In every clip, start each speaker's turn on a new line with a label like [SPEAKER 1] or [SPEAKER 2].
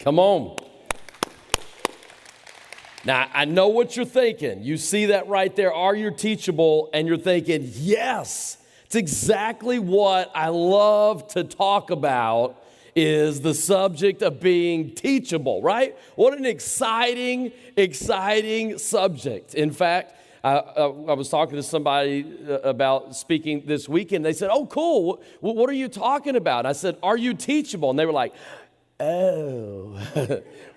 [SPEAKER 1] Come on. Now, I know what you're thinking. You see that right there, are you teachable? And you're thinking, yes, it's exactly what I love to talk about is the subject of being teachable, right? What an exciting subject. In fact, I was talking to somebody about speaking this weekend. They said, oh, cool. What are you talking about? I said, are you teachable? And they were like, oh,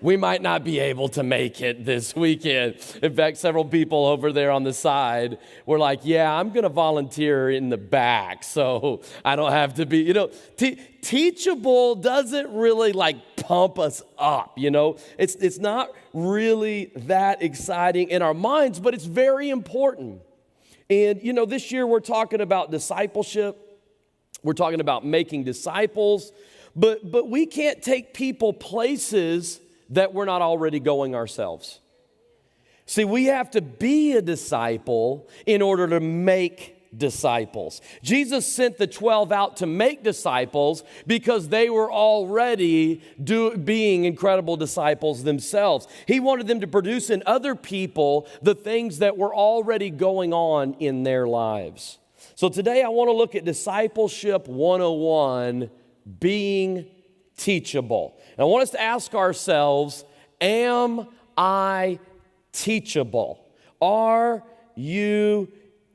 [SPEAKER 1] we might not be able to make it this weekend. In fact, several people over there on the side were like, yeah, I'm going to volunteer in the back so I don't have to be, teachable doesn't really like pump us up, It's not really that exciting in our minds, but it's very important. And, this year we're talking about discipleship. We're talking about making disciples. But we can't take people places that we're not already going ourselves. See, we have to be a disciple in order to make disciples. Jesus sent the 12 out to make disciples because they were already being incredible disciples themselves. He wanted them to produce in other people the things that were already going on in their lives. So today I want to look at Discipleship 101, being teachable. And I want us to ask ourselves, am I teachable? Are you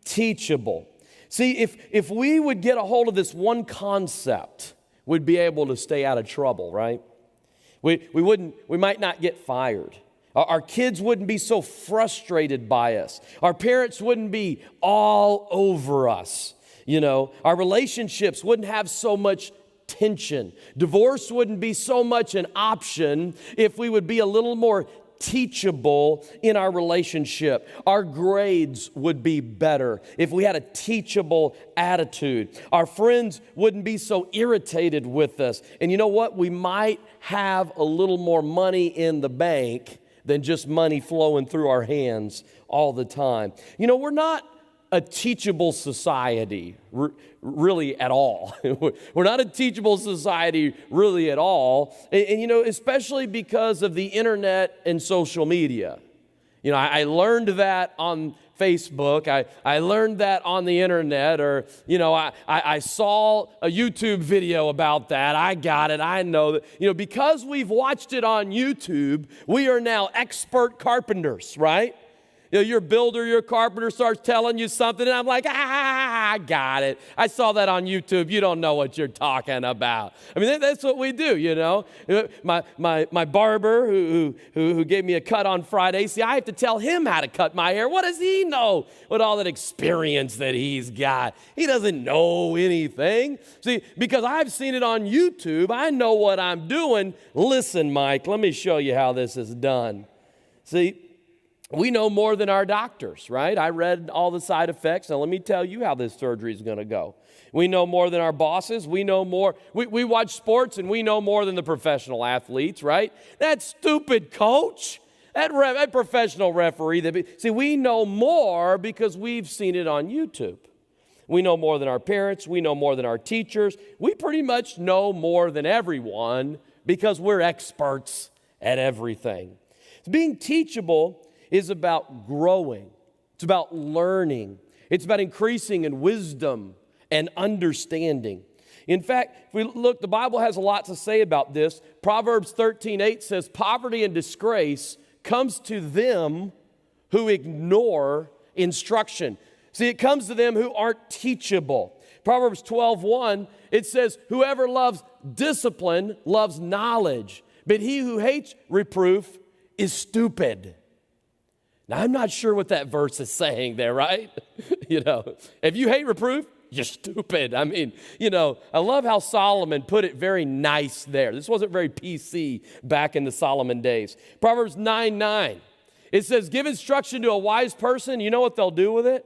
[SPEAKER 1] teachable? See, if we would get a hold of this one concept, we'd be able to stay out of trouble, right? We might not get fired. Our kids wouldn't be so frustrated by us. Our parents wouldn't be all over us. Our relationships wouldn't have so much tension. Divorce wouldn't be so much an option if we would be a little more teachable in our relationship. Our grades would be better if we had a teachable attitude. Our friends wouldn't be so irritated with us. And you know what? We might have a little more money in the bank than just money flowing through our hands all the time. We're not a teachable society really at all. We're not a teachable society really at all. And especially because of the internet and social media. I learned that on Facebook. I learned that on the internet, or, I saw a YouTube video about that. I got it. I know that, because we've watched it on YouTube, we are now expert carpenters, right? Your builder, your carpenter starts telling you something, and I'm like, I got it. I saw that on YouTube. You don't know what you're talking about. I mean, that's what we do, My barber who gave me a cut on Friday, see, I have to tell him how to cut my hair. What does he know with all that experience that he's got? He doesn't know anything. See, because I've seen it on YouTube, I know what I'm doing. Listen, Mike, let me show you how this is done. See, we know more than our doctors, right? I read all the side effects. Now, let me tell you how this surgery is going to go. We know more than our bosses. We know more. We watch sports, and we know more than the professional athletes, right? That stupid coach, that professional referee. See, we know more because we've seen it on YouTube. We know more than our parents. We know more than our teachers. We pretty much know more than everyone because we're experts at everything. Being teachable is about growing. It's about learning. It's about increasing in wisdom and understanding. In fact, if we look, the Bible has a lot to say about this. Proverbs 13:8 says, poverty and disgrace comes to them who ignore instruction. See, it comes to them who aren't teachable. Proverbs 12:1, it says, whoever loves discipline loves knowledge, but he who hates reproof is stupid. Now, I'm not sure what that verse is saying there, right? If you hate reproof, you're stupid. I mean, I love how Solomon put it very nice there. This wasn't very PC back in the Solomon days. Proverbs 9:9, it says, give instruction to a wise person. You know what they'll do with it?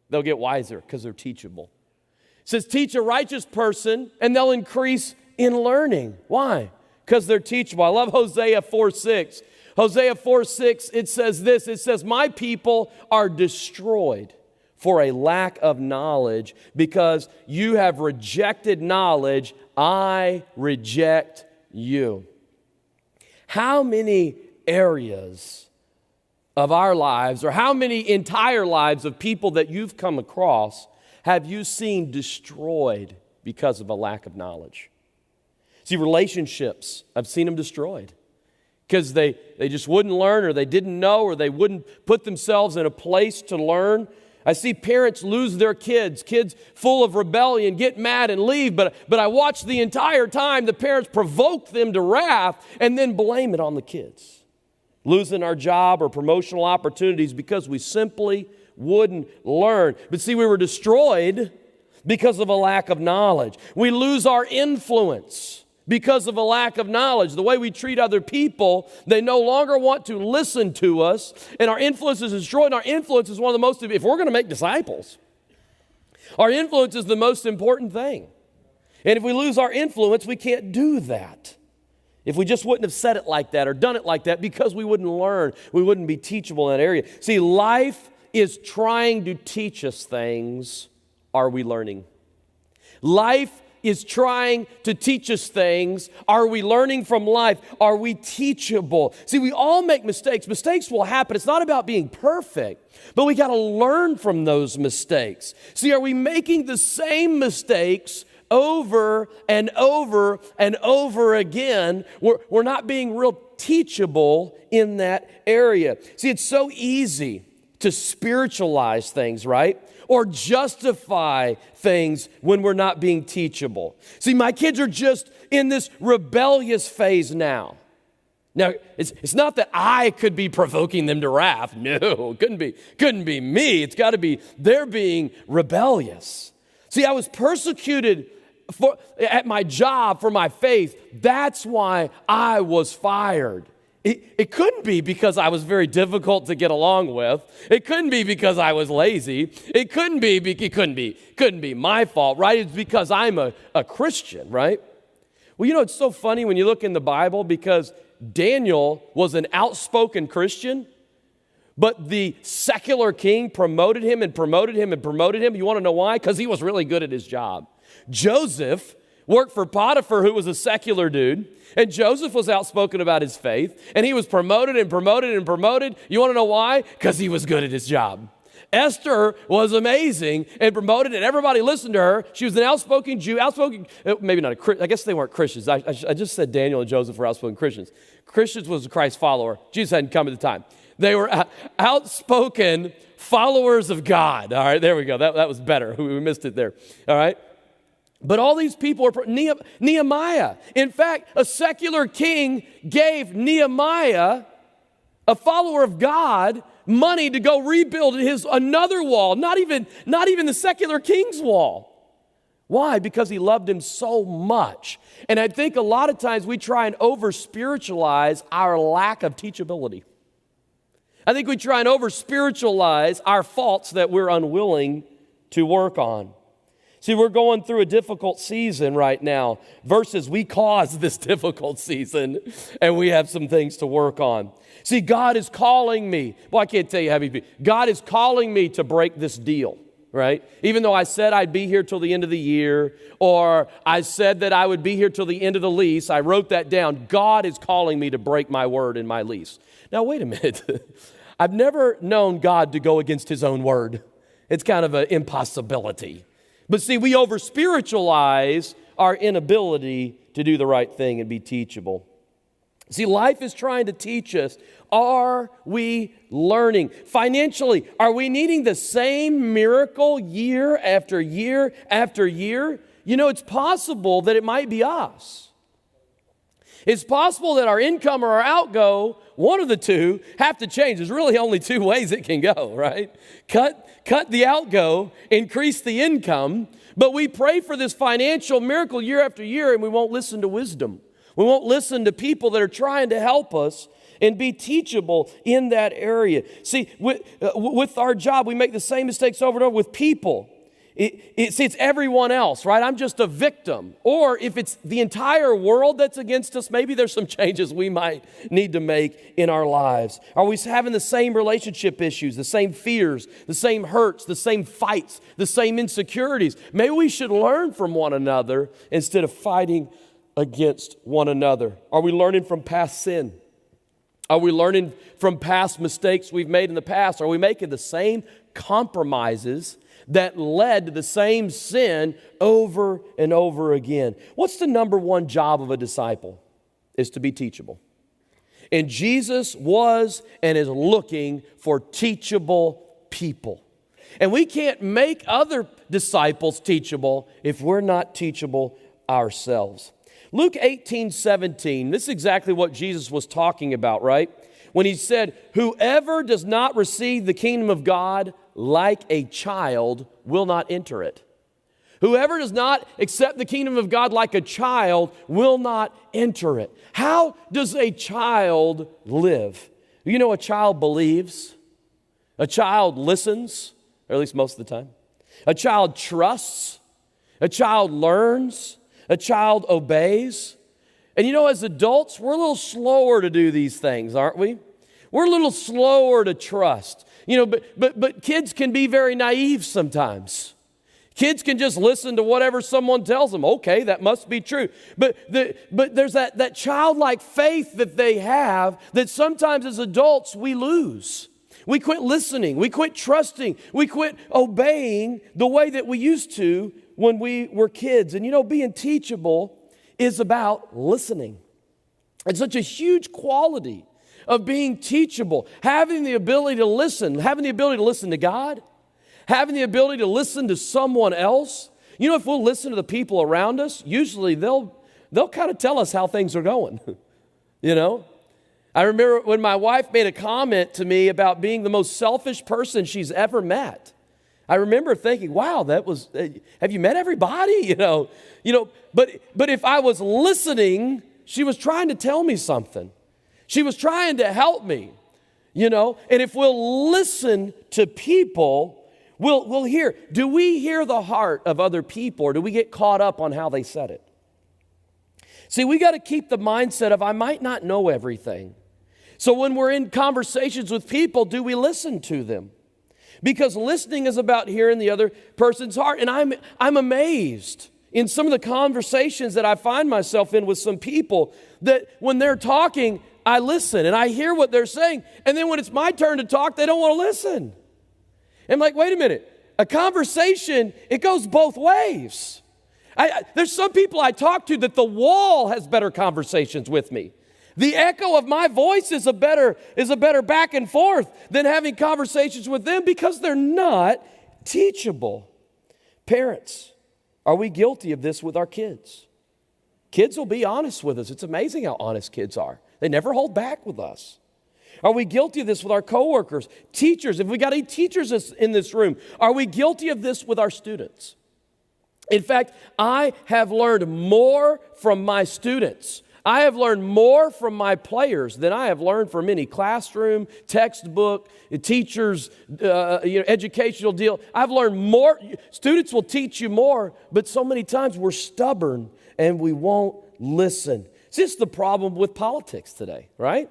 [SPEAKER 1] They'll get wiser because they're teachable. It says, teach a righteous person, and they'll increase in learning. Why? Because they're teachable. I love Hosea 4:6. Hosea 4:6, it says this. It says, my people are destroyed for a lack of knowledge, because you have rejected knowledge, I reject you. How many areas of our lives, or how many entire lives of people that you've come across, have you seen destroyed because of a lack of knowledge? See, relationships, I've seen them destroyed because they just wouldn't learn, or they didn't know, or they wouldn't put themselves in a place to learn. I see parents lose their kids full of rebellion, get mad and leave, but I watch the entire time the parents provoke them to wrath and then blame it on the kids. Losing our job or promotional opportunities because we simply wouldn't learn. But see, we were destroyed because of a lack of knowledge. We lose our influence because of a lack of knowledge. The way we treat other people, they no longer want to listen to us, and our influence is destroyed. And our influence is one of the most, if we're going to make disciples, our influence is the most important thing. And if we lose our influence, we can't do that. If we just wouldn't have said it like that or done it like that, because we wouldn't learn, we wouldn't be teachable in that area. See, life is trying to teach us things. Are we learning? Life is trying to teach us things. Are we learning from life? Are we teachable? See, we all make mistakes. Mistakes will happen. It's not about being perfect, but we got to learn from those mistakes. See, are we making the same mistakes over and over and over again? We're not being real teachable in that area. See, it's so easy to spiritualize things, right? Or justify things when we're not being teachable. See, my kids are just in this rebellious phase now. Now, it's not that I could be provoking them to wrath. No, couldn't be me. It's got to be they're being rebellious. See, I was persecuted at my job for my faith. That's why I was fired. It couldn't be because I was very difficult to get along with. It couldn't be because I was lazy. It couldn't be my fault, right? It's because I'm a Christian, right? Well, you know, it's so funny when you look in the Bible, because Daniel was an outspoken Christian, but the secular king promoted him and promoted him and promoted him. You want to know why? Because he was really good at his job. Joseph worked for Potiphar, who was a secular dude, and Joseph was outspoken about his faith, and he was promoted and promoted and promoted. You want to know why? Because he was good at his job. Esther was amazing and promoted, and everybody listened to her. She was an outspoken Jew, maybe not a Christian. I guess they weren't Christians. I just said Daniel and Joseph were outspoken Christians. Christians was a Christ follower. Jesus hadn't come at the time. They were outspoken followers of God. All right, there we go. That was better. We missed it there. All right. But all these people are Nehemiah. In fact, a secular king gave Nehemiah, a follower of God, money to go rebuild another wall, not even the secular king's wall. Why? Because he loved him so much. And I think a lot of times we try and over-spiritualize our lack of teachability. I think we try and over-spiritualize our faults that we're unwilling to work on. See, we're going through a difficult season right now. Versus we caused this difficult season, and we have some things to work on. See, God is calling me. Well, I can't tell you how many people. God is calling me to break this deal, right? Even though I said I'd be here till the end of the year, or I said that I would be here till the end of the lease, I wrote that down. God is calling me to break my word in my lease. Now, wait a minute. I've never known God to go against his own word. It's kind of an impossibility. But see, we over-spiritualize our inability to do the right thing and be teachable. See, life is trying to teach us, are we learning? Financially, are we needing the same miracle year after year after year? You know, it's possible that it might be us. It's possible that our income or our outgo, one of the two, have to change. There's really only two ways it can go, right? Cut the outgo, increase the income, but we pray for this financial miracle year after year, and we won't listen to wisdom. We won't listen to people that are trying to help us and be teachable in that area. See, with our job, we make the same mistakes over and over with people. It's everyone else, right? I'm just a victim. Or if it's the entire world that's against us, maybe there's some changes we might need to make in our lives. Are we having the same relationship issues, the same fears, the same hurts, the same fights, the same insecurities? Maybe we should learn from one another instead of fighting against one another? Are we learning from past sin? Are we learning from past mistakes we've made in the past? Are we making the same compromises that led to the same sin over and over again? What's the number one job of a disciple? Is to be teachable. And Jesus was and is looking for teachable people. And we can't make other disciples teachable if we're not teachable ourselves. Luke 18:17, this is exactly what Jesus was talking about, right? When he said, whoever does not receive the kingdom of God like a child will not enter it. Whoever does not accept the kingdom of God like a child will not enter it. How does a child live? You know, a child believes. A child listens, or at least most of the time. A child trusts. A child learns. A child obeys. And you know, as adults, we're a little slower to do these things, aren't we? We're a little slower to trust. You know, but kids can be very naive sometimes. Kids can just listen to whatever someone tells them. Okay, that must be true. But there's that childlike faith that they have that sometimes as adults we lose. We quit listening. We quit trusting. We quit obeying the way that we used to when we were kids. And you know, being teachable is about listening. It's such a huge quality of being teachable, having the ability to listen to God, having the ability to listen to someone else. You know, if we'll listen to the people around us, usually they'll kind of tell us how things are going. You know? I remember when my wife made a comment to me about being the most selfish person she's ever met. I remember thinking, wow, have you met everybody? You know, but if I was listening, she was trying to tell me something. She was trying to help me, you know. And if we'll listen to people, we'll hear. Do we hear the heart of other people, or do we get caught up on how they said it? See, we got to keep the mindset of I might not know everything. So when we're in conversations with people, do we listen to them? Because listening is about hearing the other person's heart. And I'm amazed in some of the conversations that I find myself in with some people that when they're talking, I listen and I hear what they're saying. And then when it's my turn to talk, they don't want to listen. I'm like, wait a minute. A conversation, it goes both ways. There's some people I talk to that the wall has better conversations with me. The echo of my voice is a better back and forth than having conversations with them because they're not teachable. Parents, are we guilty of this with our kids? Kids will be honest with us. It's amazing how honest kids are. They never hold back with us. Are we guilty of this with our coworkers? Teachers, if we got any teachers in this room, are we guilty of this with our students? In fact, I have learned more from my students. I have learned more from my players than I have learned from any classroom, textbook, teachers, educational deal. I've learned more. Students will teach you more, but so many times we're stubborn and we won't listen. See, this is the problem with politics today, right?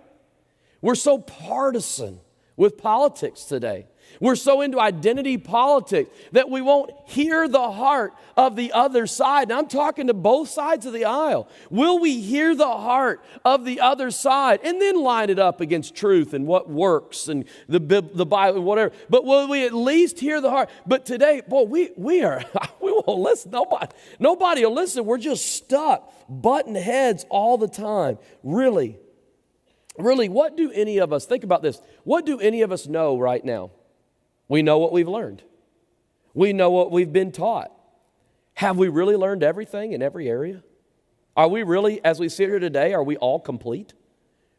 [SPEAKER 1] We're so partisan with politics today. We're so into identity politics that we won't hear the heart of the other side. And I'm talking to both sides of the aisle. Will we hear the heart of the other side and then line it up against truth and what works and the Bible and whatever? But will we at least hear the heart? But today, boy, we won't listen. Nobody will listen. We're just stuck, butting heads all the time. Really, what do any of us, think about this, what do any of us know right now? We know what we've learned. We know what we've been taught. Have we really learned everything in every area? Are we really, as we sit here today, are we all complete?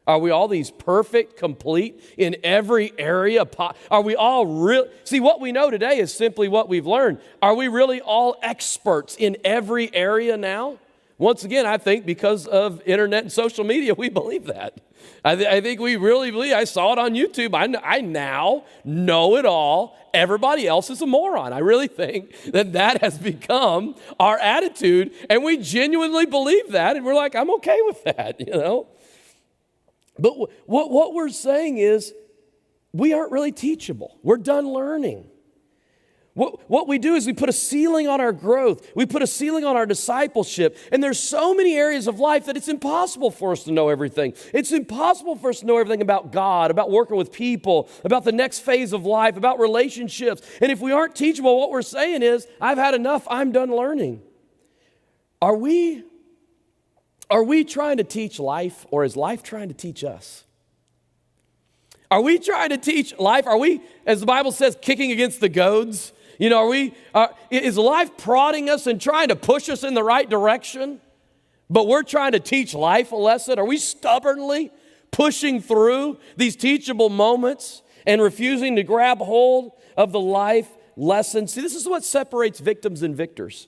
[SPEAKER 1] Are we all these perfect, complete in every area? Are we all real? See, what we know today is simply what we've learned. Are we really all experts in every area now? Once again, I think because of internet and social media, we believe that. I think we really believe. I saw it on YouTube. I now know it all. Everybody else is a moron. I really think that has become our attitude, and we genuinely believe that, and we're like, I'm okay with that, you know. But what we're saying is we aren't really teachable. We're done learning. What we do is we put a ceiling on our growth. We put a ceiling on our discipleship. And there's so many areas of life that it's impossible for us to know everything. It's impossible for us to know everything about God, about working with people, about the next phase of life, about relationships. And if we aren't teachable, what we're saying is, I've had enough, I'm done learning. Are we trying to teach life, or is life trying to teach us? Are we trying to teach life? Are we, as the Bible says, kicking against the goads? You know, is life prodding us and trying to push us in the right direction, but we're trying to teach life a lesson? Are we stubbornly pushing through these teachable moments and refusing to grab hold of the life lesson? See, this is what separates victims and victors.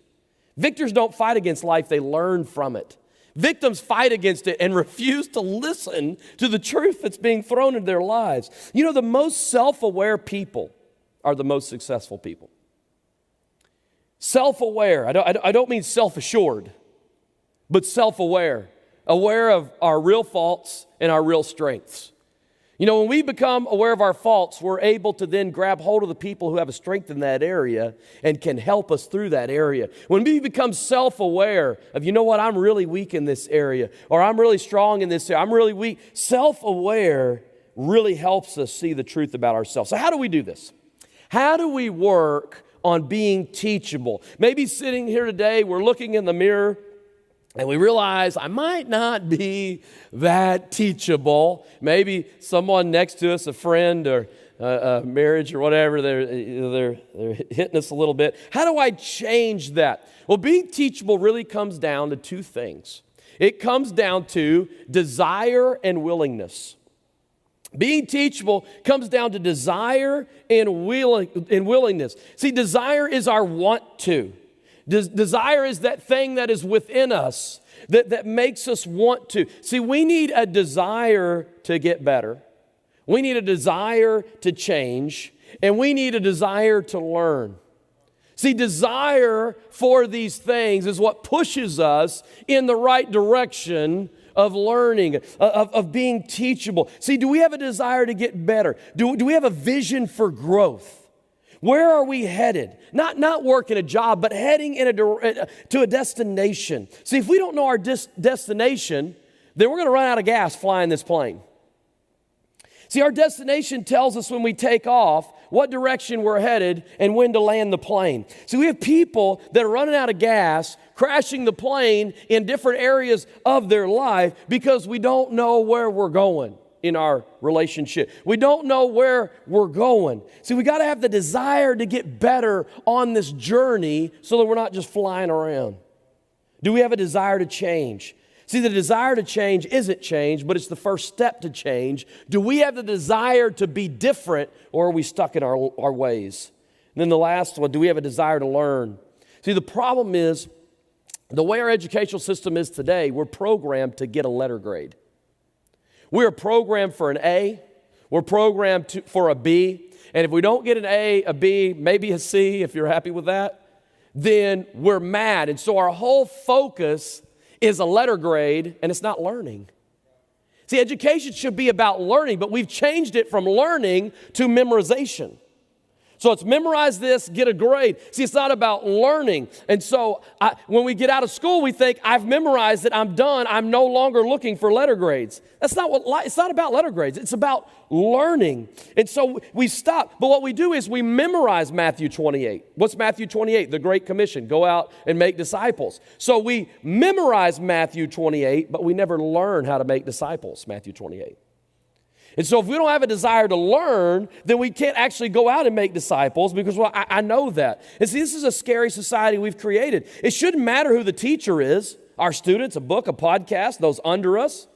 [SPEAKER 1] Victors don't fight against life, they learn from it. Victims fight against it and refuse to listen to the truth that's being thrown into their lives. You know, the most self-aware people are the most successful people. Self-aware, I don't mean self-assured, but self-aware, aware of our real faults and our real strengths. You know, when we become aware of our faults, we're able to then grab hold of the people who have a strength in that area and can help us through that area. When we become self-aware of, you know what, I'm really weak in this area, or I'm really strong in this area, I'm really weak, self-aware really helps us see the truth about ourselves. So how do we do this? How do we work on being teachable? Maybe sitting here today, we're looking in the mirror and we realize I might not be that teachable. Maybe someone next to us, a friend or a marriage or whatever, they're hitting us a little bit. How do I change that? Well, being teachable really comes down to two things. It comes down to desire and willingness. Being teachable comes down to desire and willingness. See, desire is our want to. Desire is that thing that is within us that makes us want to. See, we need a desire to get better. We need a desire to change. And we need a desire to learn. See, desire for these things is what pushes us in the right direction of learning, of being teachable. See, do we have a desire to get better? Do we have a vision for growth? Where are we headed? Not working a job, but heading to a destination. See, if we don't know our destination, then we're going to run out of gas flying this plane. See, our destination tells us when we take off what direction we're headed and when to land the plane. See, we have people that are running out of gas, crashing the plane in different areas of their life because we don't know where we're going in our relationship. We don't know where we're going. See, we got to have the desire to get better on this journey so that we're not just flying around. Do we have a desire to change? See, the desire to change isn't change, but it's the first step to change. Do we have the desire to be different, or are we stuck in our ways? And then the last one, do we have a desire to learn? See, the problem is, the way our educational system is today, we're programmed to get a letter grade. We're programmed for an A. We're programmed for a B. And if we don't get an A, a B, maybe a C, if you're happy with that, then we're mad. And so our whole focus is a letter grade, and it's not learning. See, education should be about learning, but we've changed it from learning to memorization. So it's memorize this, get a grade. See, it's not about learning. And so when we get out of school, we think, I've memorized it, I'm done, I'm no longer looking for letter grades. It's not about letter grades, it's about learning. And so we stop. But what we do is we memorize Matthew 28. What's Matthew 28? The Great Commission, go out and make disciples. So we memorize Matthew 28, but we never learn how to make disciples, Matthew 28. And so if we don't have a desire to learn, then we can't actually go out and make disciples because, well, I know that. And see, this is a scary society we've created. It shouldn't matter who the teacher is, our students, a book, a podcast, those under us.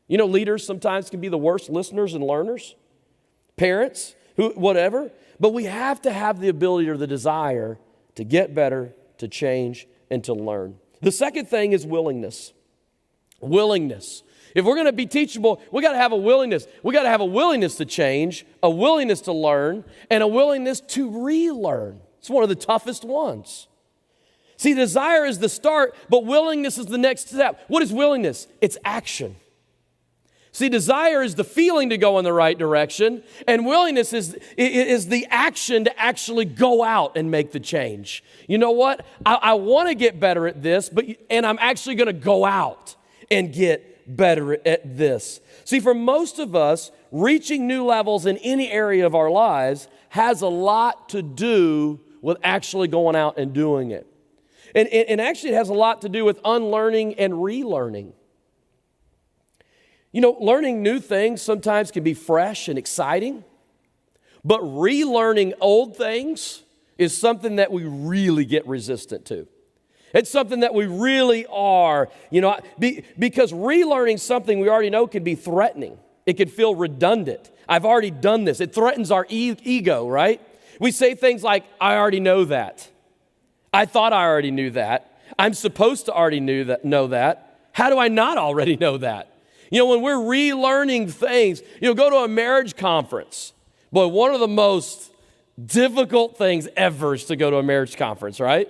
[SPEAKER 1] You know, leaders sometimes can be the worst listeners and learners. Parents, whatever. But we have to have the ability or the desire to get better, to change, and to learn. The second thing is willingness. Willingness. If we're going to be teachable, we got to have a willingness. We got to have a willingness to change, a willingness to learn, and a willingness to relearn. It's one of the toughest ones. See, desire is the start, but willingness is the next step. What is willingness? It's action. See, desire is the feeling to go in the right direction, and willingness is the action to actually go out and make the change. You know what? I want to get better at this, and I'm actually going to go out and get better at this. See, for most of us, reaching new levels in any area of our lives has a lot to do with actually going out and doing it. And actually it has a lot to do with unlearning and relearning. You know, learning new things sometimes can be fresh and exciting, but relearning old things is something that we really get resistant to. It's something that we really are, because relearning something we already know can be threatening. It can feel redundant. I've already done this. It threatens our ego, right? We say things like, I already know that. I thought I already knew that. I'm supposed to already know that. How do I not already know that? When we're relearning things, go to a marriage conference. Boy, one of the most difficult things ever is to go to a marriage conference, right?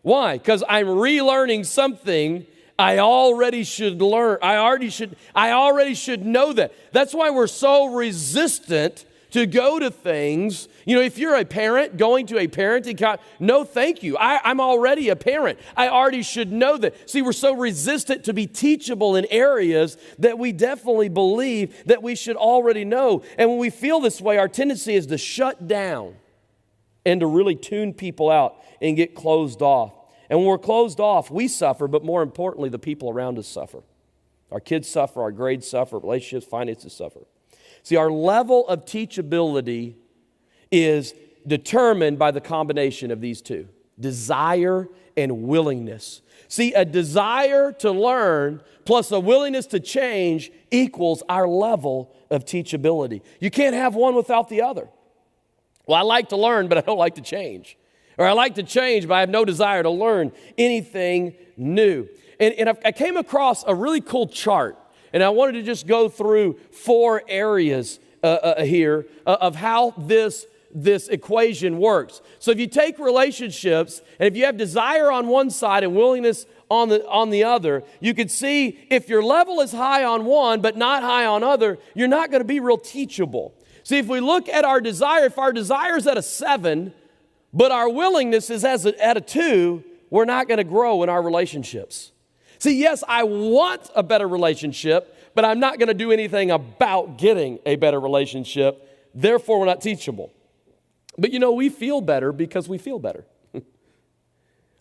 [SPEAKER 1] Why? Because I'm relearning something I already should learn. I already should know that. That's why we're so resistant to go to things. If you're a parent going to a parenting conference, no thank you. I'm already a parent. I already should know that. See, we're so resistant to be teachable in areas that we definitely believe that we should already know. And when we feel this way, our tendency is to shut down and to really tune people out and get closed off. And when we're closed off, we suffer, but more importantly, the people around us suffer. Our kids suffer, our grades suffer, relationships, finances suffer. See, our level of teachability is determined by the combination of these two, desire and willingness. See, a desire to learn plus a willingness to change equals our level of teachability. You can't have one without the other. Well, I like to learn, but I don't like to change. Or I like to change, but I have no desire to learn anything new. And I came across a really cool chart. And I wanted to just go through 4 areas here of how this equation works. So if you take relationships, and if you have desire on one side and willingness on the other, you can see if your level is high on one but not high on other, you're not going to be real teachable. See, if we look at our desire, if our desire is at a 7, but our willingness is at a 2, we're not going to grow in our relationships. See, yes, I want a better relationship, but I'm not going to do anything about getting a better relationship. Therefore, we're not teachable. But we feel better because we feel better.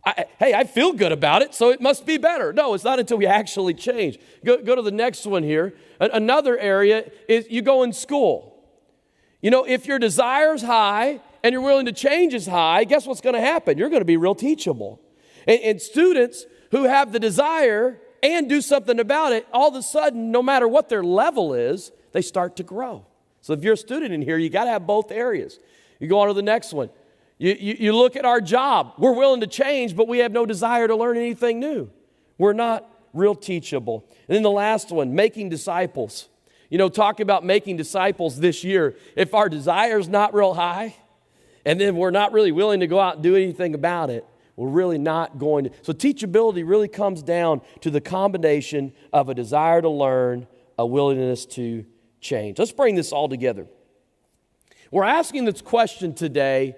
[SPEAKER 1] I feel good about it, so it must be better. No, it's not until we actually change. Go to the next one here. Another area is you go in school. If your desire is high and you're willing to change is high, guess what's going to happen? You're going to be real teachable. And students who have the desire and do something about it, all of a sudden, no matter what their level is, they start to grow. So if you're a student in here, you got to have both areas. You go on to the next one. You look at our job. We're willing to change, but we have no desire to learn anything new. We're not real teachable. And then the last one, making disciples. Talk about making disciples this year. If our desire is not real high, and then we're not really willing to go out and do anything about it, we're really not going to. So teachability really comes down to the combination of a desire to learn, a willingness to change. Let's bring this all together. We're asking this question today,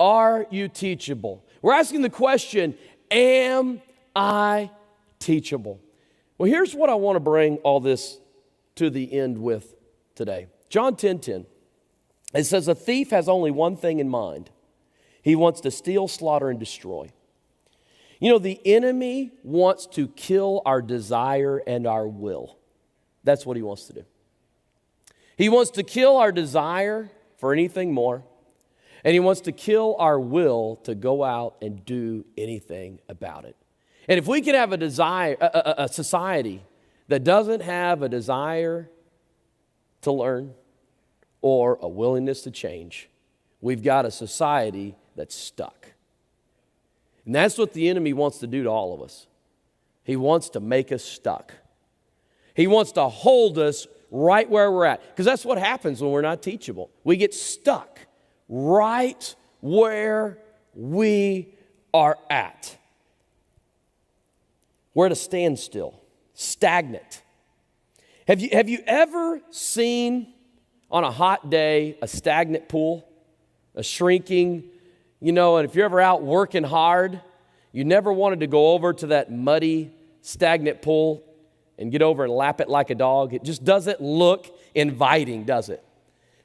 [SPEAKER 1] are you teachable? We're asking the question, am I teachable? Well, here's what I want to bring all this to the end with today. John 10:10. It says, a thief has only one thing in mind. He wants to steal, slaughter, and destroy. The enemy wants to kill our desire and our will. That's what he wants to do. He wants to kill our desire for anything more, and he wants to kill our will to go out and do anything about it. And if we can have a society that doesn't have a desire to learn or a willingness to change, we've got a society that's stuck. And that's what the enemy wants to do to all of us. He wants to make us stuck. He wants to hold us right where we're at. Because that's what happens when we're not teachable. We get stuck right where we are at. We're at a standstill, stagnant. Have you ever seen on a hot day a stagnant pool, a shrinking, and if you're ever out working hard, you never wanted to go over to that muddy, stagnant pool and get over and lap it like a dog? It just doesn't look inviting, does it?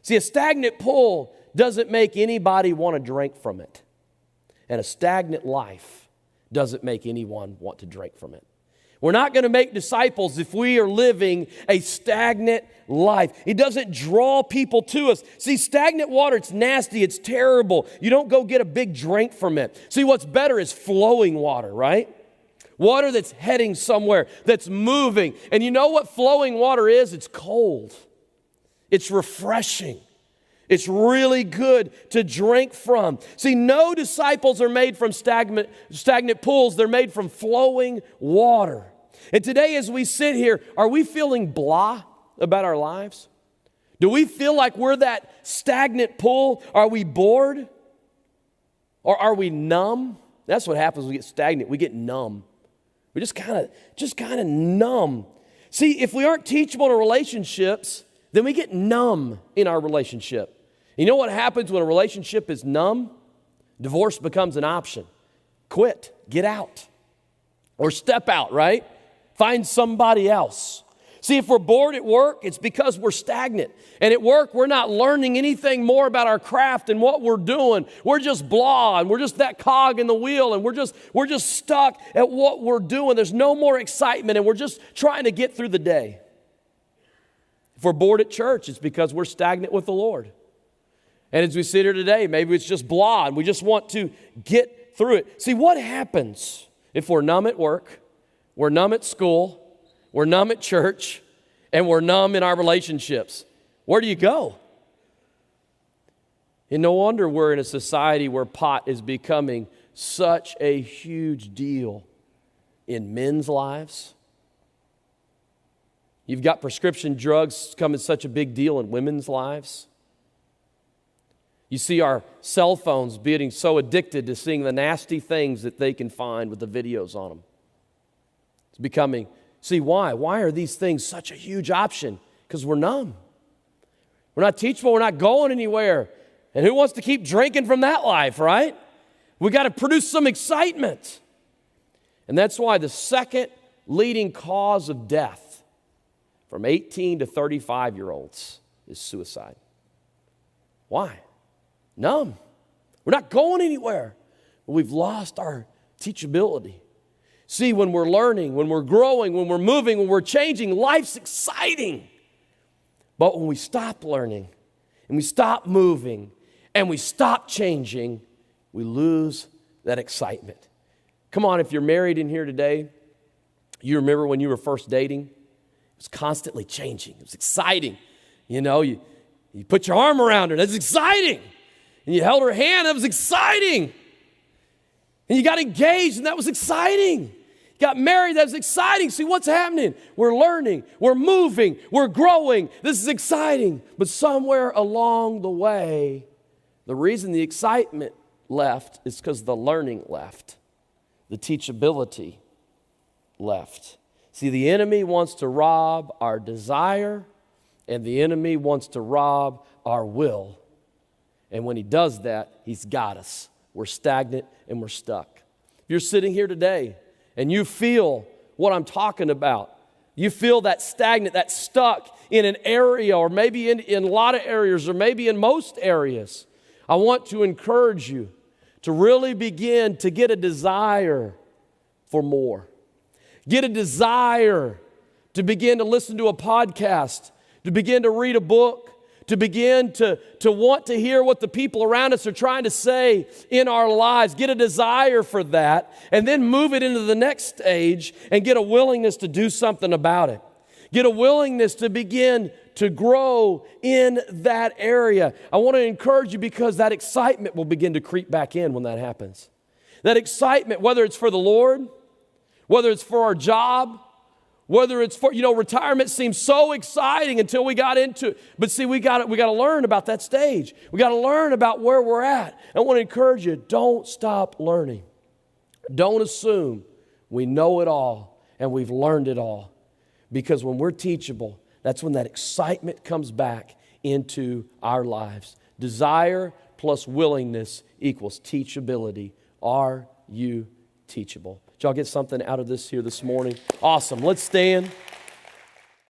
[SPEAKER 1] See, a stagnant pool doesn't make anybody want to drink from it. And a stagnant life doesn't make anyone want to drink from it. We're not going to make disciples if we are living a stagnant life. It doesn't draw people to us. See, stagnant water, it's nasty, it's terrible. You don't go get a big drink from it. See, what's better is flowing water, right? Water that's heading somewhere, that's moving. And you know what flowing water is? It's cold. It's refreshing. It's really good to drink from. See, no disciples are made from stagnant pools. They're made from flowing water. And today as we sit here, are we feeling blah about our lives? Do we feel like we're that stagnant pool? Are we bored? Or are we numb? That's what happens when we get stagnant. We get numb. We just kind of numb. See, if we aren't teachable in relationships, then we get numb in our relationship. You know what happens when a relationship is numb? Divorce becomes an option. Quit, get out, or step out, right? Find somebody else. See, if we're bored at work, it's because we're stagnant. And at work, we're not learning anything more about our craft and what we're doing. We're just blah, and we're just that cog in the wheel, and we're just stuck at what we're doing. There's no more excitement, and we're just trying to get through the day. If we're bored at church, it's because we're stagnant with the Lord. And as we sit here today, maybe it's just blah, and we just want to get through it. See, what happens if we're numb at work, we're numb at school, we're numb at church, and we're numb in our relationships? Where do you go? And no wonder we're in a society where pot is becoming such a huge deal in men's lives. You've got prescription drugs becoming such a big deal in women's lives. You see our cell phones being so addicted to seeing the nasty things that they can find with the videos on them. It's becoming, see why? Why are these things such a huge option? Because we're numb. We're not teachable, we're not going anywhere. And who wants to keep drinking from that life, right? We got to produce some excitement. And that's why the second leading cause of death from 18 to 35-year-olds is suicide. Why? Numb. We're not going anywhere. We've lost our teachability. See, when we're learning, when we're growing, when we're moving, when we're changing, life's exciting. But when we stop learning and we stop moving and we stop changing, we lose that excitement. Come on, if you're married in here today, you remember when you were first dating? It was constantly changing. It was exciting. You put your arm around her. That's exciting. And you held her hand, that was exciting. And you got engaged, and that was exciting. You got married, that was exciting. See, what's happening? We're learning, we're moving, we're growing. This is exciting. But somewhere along the way, the reason the excitement left is because the learning left. The teachability left. See, the enemy wants to rob our desire, and the enemy wants to rob our will. And when he does that, he's got us. We're stagnant and we're stuck. If you're sitting here today and you feel what I'm talking about, you feel that stagnant, that stuck in an area, or maybe in a lot of areas, or maybe in most areas, I want to encourage you to really begin to get a desire for more. Get a desire to begin to listen to a podcast, to begin to read a book, to begin to want to hear what the people around us are trying to say in our lives. Get a desire for that, and then move it into the next stage and get a willingness to do something about it. Get a willingness to begin to grow in that area. I want to encourage you, because that excitement will begin to creep back in when that happens. That excitement, whether it's for the Lord, whether it's for our job, whether it's for, retirement seems so exciting until we got into it. But see, we got to learn about that stage. We got to learn about where we're at. I want to encourage you, don't stop learning. Don't assume we know it all and we've learned it all. Because when we're teachable, That's when that excitement comes back into our lives. Desire plus willingness equals teachability. Are you teachable? Did y'all get something out of this here this morning? Awesome. Let's stand.